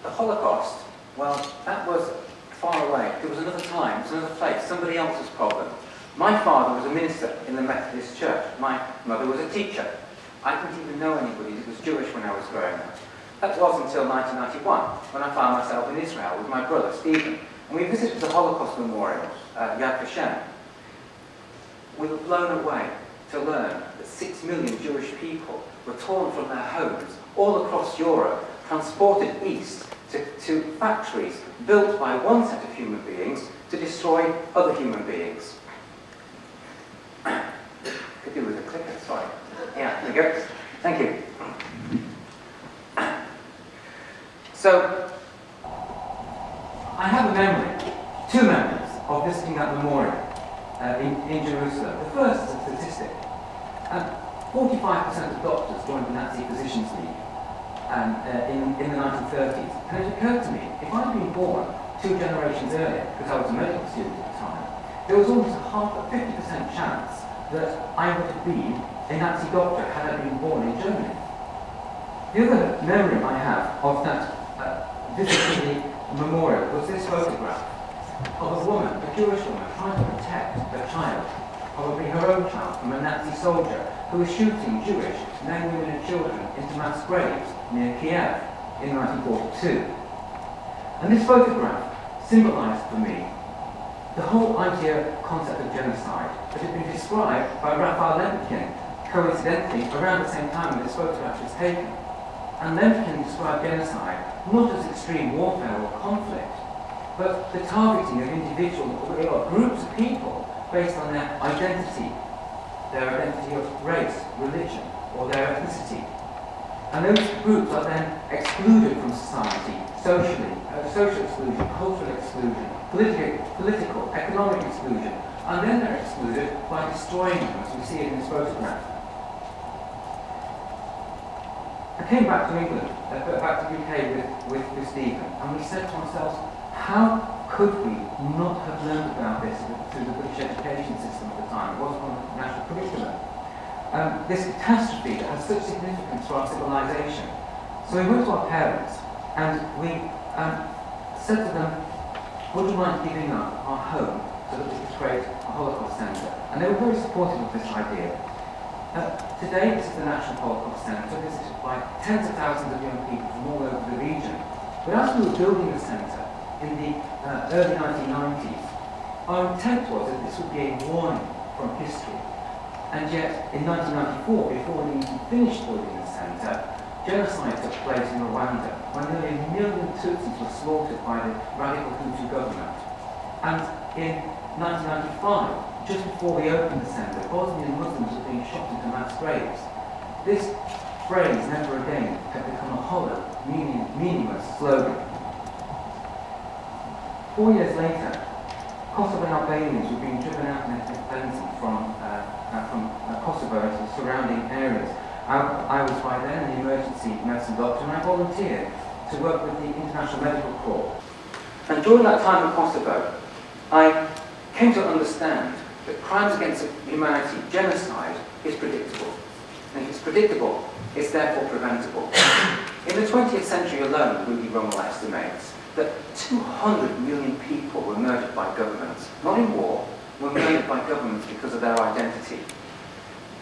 The Holocaust, well, that was far away. It was another time, it was another place, somebody else's problem. My father was a minister in the Methodist Church. My mother was a teacher. I didn't even know anybody that was Jewish when I was growing up. That was until 1991, when I found myself in Israel with my brother, Stephen. And we visited the Holocaust Memorial, Yad Vashem. We were blown away to learn that 6 million Jewish people were torn from their homes all across Europe, transported east to factories built by one set of human beings to destroy other human beings. Could do with a clicker, sorry. Yeah, there we go. Thank you. So, I have a memory, two memories, of visiting that memorial in Jerusalem. The first is a statistic. 45% of doctors joined the Nazi Physicians League in the 1930s. And it occurred to me, if I'd been born 2 generations earlier, because I was a medical student at the time, there was almost a 50% chance that I would have been a Nazi doctor had I been born in Germany. The other memory I have of that visit to the memorial was this photograph of a woman, a Jewish woman, trying to protect her child, probably her own child, from a Nazi soldier who was shooting Jewish men, women and children into mass graves near Kiev in 1942. And this photograph symbolised for me the whole concept of genocide that had been described by Raphael Lemkin, coincidentally, around the same time when this photograph was taken. And Lemkin described genocide not as extreme warfare or conflict, but the targeting of individuals or groups of people based on their identity of race, religion, or their ethnicity. And those groups are then excluded from society, socially, social exclusion, cultural exclusion, political, economic exclusion, and then they're excluded by destroying them, as we see it in this photograph. I came back to England, back to the UK with Stephen, and we said to ourselves, how could we not have learned about this through the British education system at the time? It wasn't on the national curriculum. This catastrophe that has such significance for our civilization. So we went to our parents and we said to them, would you mind giving up our home so that we could create a Holocaust Centre? And they were very supportive of this idea. Today, this is the National Holocaust Centre, visited by tens of thousands of young people from all over the region. But as we were building the centre in the early 1990s, our intent was that this would be a warning from history. And yet, in 1994, before we even finished building the centre, genocide took place in Rwanda, when nearly 1 million Tutsis were slaughtered by the radical Hutu government. And in 1995, just before we opened the centre, Bosnian Muslims were being shot into mass graves. This phrase, never again, had become a hollow, meaningless slogan. 4 years later, Kosovan Albanians were being driven out in Benton from Kosovo into surrounding areas. I was by then an emergency medicine doctor, and I volunteered to work with the International Medical Corps. And during that time in Kosovo, I came to understand that crimes against humanity, genocide, is predictable. And if it's predictable, it's therefore preventable. In the 20th century alone, Rudy Rummel estimates that 200 million people were murdered by governments, not in war, were murdered by governments because of their identity.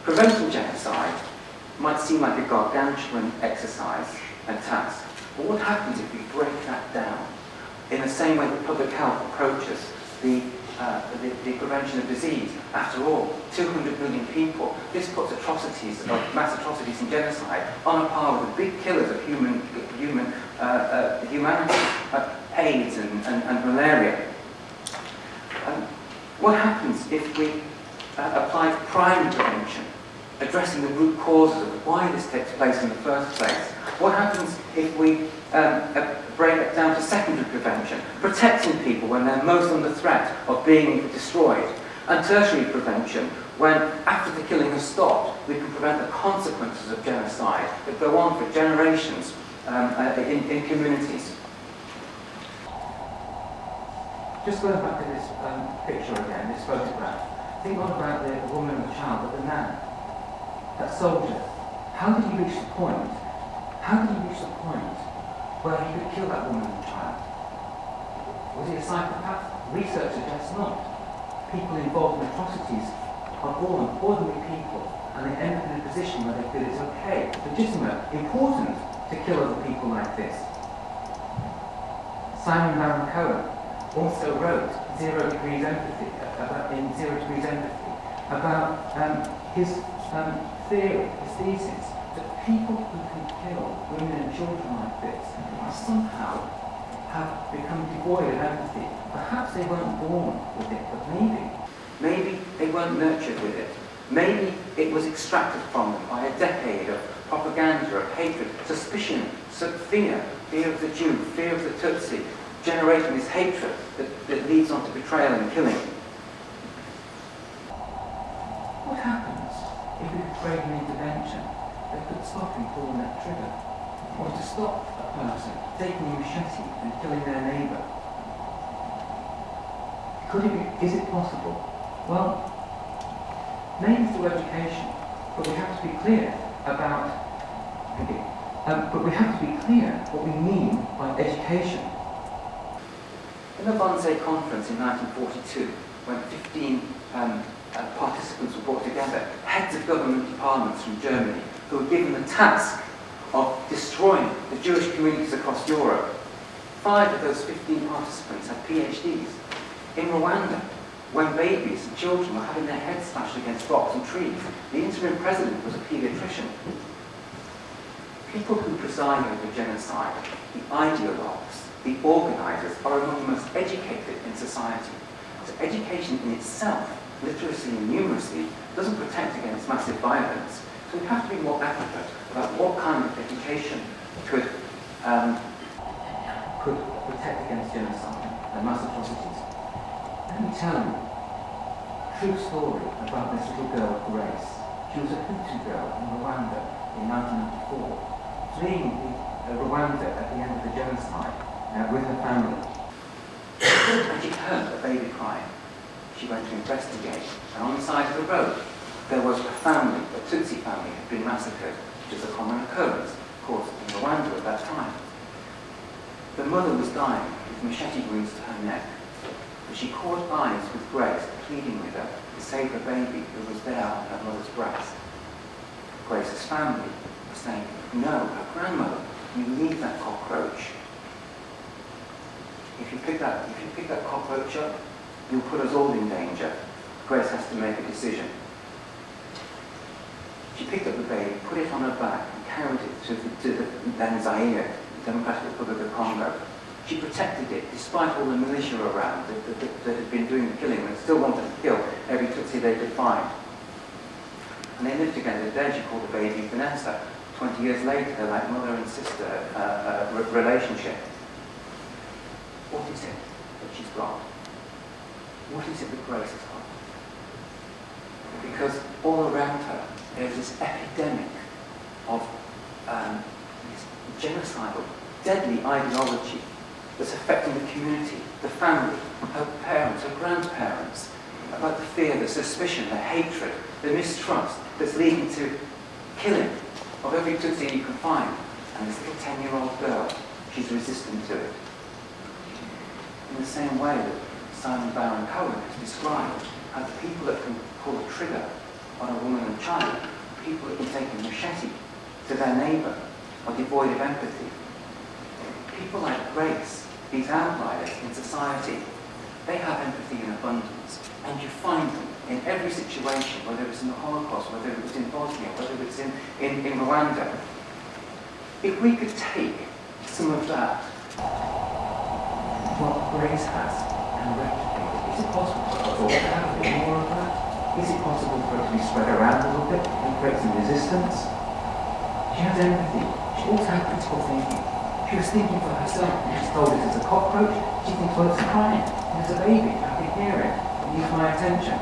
Preventing genocide might seem like a gargantuan exercise and task, but what happens if we break that down in the same way that public health approaches the prevention of disease? After all, 200 million people. This puts atrocities, mass atrocities and genocide, on a par with the big killers of humanity, AIDS and malaria. What happens if we apply primary prevention, addressing the root causes of why this takes place in the first place? What happens if we break it down to secondary prevention, protecting people when they're most under threat of being destroyed, and tertiary prevention, when after the killing has stopped, we can prevent the consequences of genocide that go on for generations in communities. Just going back to this picture again, this photograph, think not about the woman and the child, but the man, that soldier. How did he reach the point? How did he reach the point where he could kill that woman and child? Was he a psychopath? Research suggests not. People involved in atrocities are born ordinary people, and they end up in a position where they feel it's okay, legitimate, important to kill other people like this. Simon Baron-Cohen also wrote Zero Degrees Empathy about his theory, his thesis, that people who can kill women and children like this are somehow have become devoid of empathy. Perhaps they weren't born with it, but maybe they weren't nurtured with it. Maybe it was extracted from them by a decade of propaganda, of hatred, suspicion, fear of the Jew, fear of the Tutsi, generating this hatred that leads on to betrayal and killing. What happens if we could create an intervention that could stop him pulling that trigger? Or to stop a person taking a machete and killing their neighbour? Is it possible? Well, maybe through education, but we have to be clear about what we mean by education. In the Wannsee Conference in 1942, when 15 participants were brought together, heads of government departments from Germany, who were given the task of destroying the Jewish communities across Europe. 5 of those 15 participants had PhDs. In Rwanda, when babies and children were having their heads smashed against rocks and trees, the interim president was a paediatrician. People who preside over genocide, the ideologues, the organisers, are among the most educated in society. So education in itself, literacy and numeracy, doesn't protect against massive violence. So we have to be more advocate about what kind of education could protect against genocide and mass atrocities. Let me tell you a true story about this little girl, Grace. She was a Hutu girl in Rwanda in 1994, fleeing Rwanda at the end of the genocide with her family. And she heard a baby crying. She went to investigate, and on the side of the road there was a family, a Tutsi family, had been massacred, which is a common occurrence, of course, in Rwanda at that time. The mother was dying with machete wounds to her neck, but she caught eyes with Grace, pleading with her to save the baby who was there on her mother's breast. Grace's family was saying, "No, her grandmother, you leave that cockroach. If you pick that cockroach up, you'll put us all in danger." Grace has to make a decision. She picked up the baby, put it on her back, and carried it to the then Zaire, the Democratic Republic of Congo. She protected it, despite all the militia around that had been doing the killing and still wanted to kill every Tutsi they could find. And they lived together. Then she called the baby Vanessa. 20 years later, they're like mother and sister relationship. What is it that she's got? What is it that Grace has got? Because all around her, there's this epidemic of this genocidal, deadly ideology that's affecting the community, the family, her parents, her grandparents, about the fear, the suspicion, the hatred, the mistrust that's leading to killing of every Tutsi you can find. And this little 10-year-old girl, she's resistant to it. In the same way that Simon Baron-Cohen has described how the people that can pull a trigger on a woman and child, people that can take a machete to their neighbour, are devoid of empathy. People like Grace, these outliers in society, they have empathy in abundance, and you find them in every situation, whether it's in the Holocaust, whether it was in Bosnia, whether it's in Rwanda. If we could take some of that, what Grace has, and replicate it, is it possible for us all to have a bit more of that? Is it possible for it to be spread around a little bit and create some resistance? She has empathy. She also had critical thinking. She was thinking for herself. When she's told this is a cockroach, she thinks, well, it's crying. There's a baby. I can hear it. It needs my attention.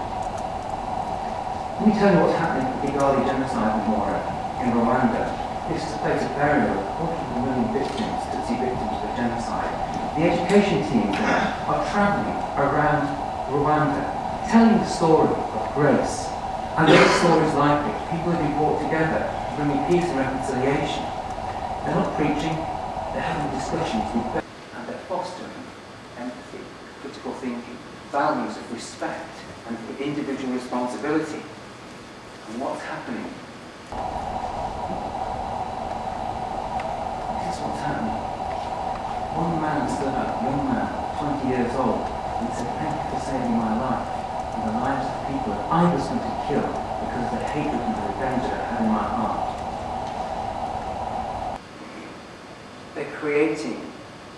Let me tell you what's happening at the Kigali Genocide memorial in Rwanda. This is a place of burial of 250,000 victims, Tutsi victims of the genocide. The education teams there are travelling around Rwanda, telling the story of Grace. And those stories like it, people have been brought together, bringing peace and reconciliation. They're not preaching, they're having discussions with and they're fostering empathy, critical thinking, values of respect and for individual responsibility. And what's happening? This is what's happening. One man stood up, young man, 20 years old, and said, "Thank you for saving my life and the lives of people that I was going to kill because of the hatred and the revenge that I had in my heart."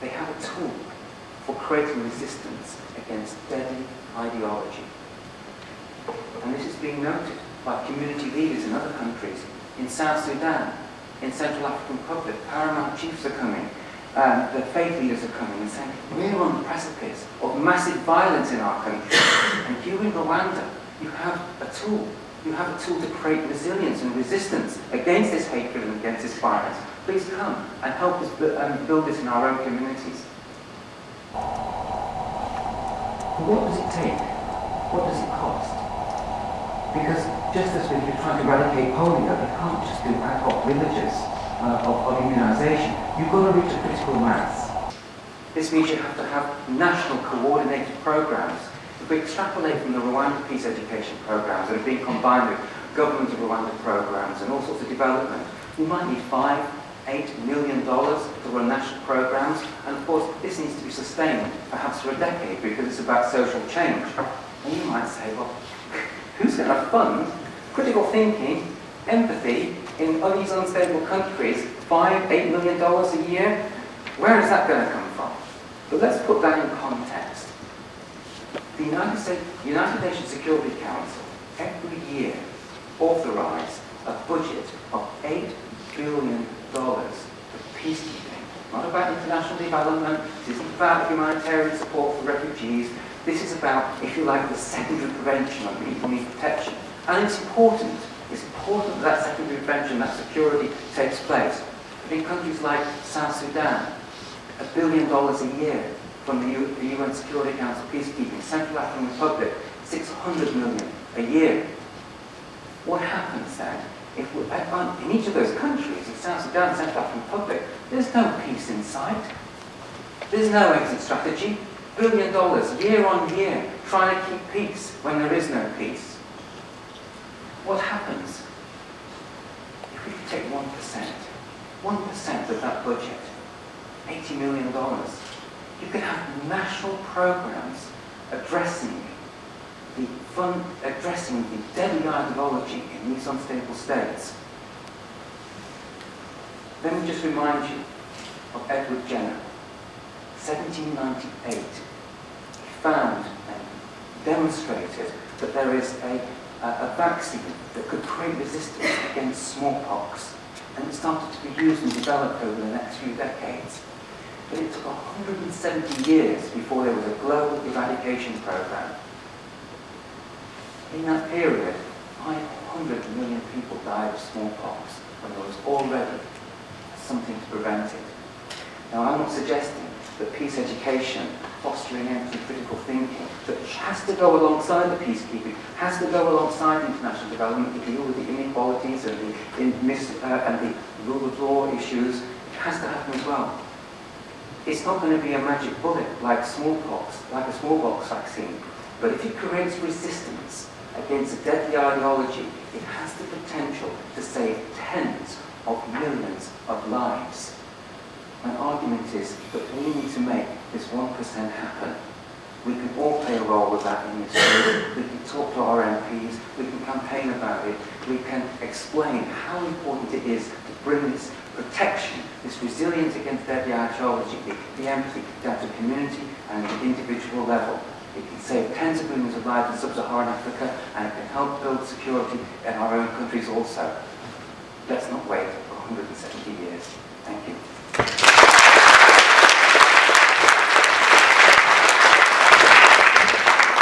They have a tool for creating resistance against deadly ideology. And this is being noted by community leaders in other countries. In South Sudan, in Central African Republic, paramount chiefs are coming. The faith leaders are coming and saying, we're on the precipice of massive violence in our country. And you in Rwanda, you have a tool. You have a tool to create resilience and resistance against this hatred and against this violence. Please come and help us build this in our own communities. But what does it take? What does it cost? Because just as we're trying to eradicate polio, you can't just do ad hoc villages of immunisation. You've got to reach a critical mass. This means you have to have national coordinated programs. If we extrapolate from the Rwanda peace education programs that are being combined with government of Rwanda programs and all sorts of development, we might need $5–8 million to run national programs, and of course this needs to be sustained perhaps for a decade because it's about social change. And you might say, well, who's going to fund critical thinking, empathy in all these unstable countries, $5–8 million a year? Where is that going to come from? But let's put that in context. The United Nations Security Council every year authorize a budget of $8 billion for peacekeeping. Not about international development, this isn't about humanitarian support for refugees, this is about, if you like, the secondary prevention of people need protection. And it's important that that secondary prevention, that security takes place. But in countries like South Sudan, $1 billion a year from the UN Security Council peacekeeping, Central African Republic, $600 million a year. What happens then? If in each of those countries, in South Sudan, Central African Republic, there's no peace in sight. There's no exit strategy. $1 billion year on year trying to keep peace when there is no peace. What happens if we take 1% of that budget, $80 million? You could have national programs addressing the deadly ideology in these unstable states. Let me just remind you of Edward Jenner. 1798, he found and demonstrated that there is a vaccine that could create resistance against smallpox, and it started to be used and developed over the next few decades. But it took 170 years before there was a global eradication program. In that period, 500 million people died of smallpox when there was already something to prevent it. Now, I'm not suggesting that peace education, fostering empathy, critical thinking, that has to go alongside the peacekeeping, has to go alongside international development to deal with the inequalities and the rule of law issues. It has to happen as well. It's not going to be a magic bullet like smallpox, like a smallpox vaccine, but if it creates resistance against a deadly ideology, it has the potential to save tens of millions of lives. My argument is that we need to make this 1% happen. We can all play a role with that in this way. We can talk to our MPs, we can campaign about it, we can explain how important it is to bring this protection, this resilience against deadly ideology, the empathy down to community and the individual level. It can save tens of millions of lives in sub-Saharan Africa, and it can help build security in our own countries also. Let's not wait for 170 years. Thank you.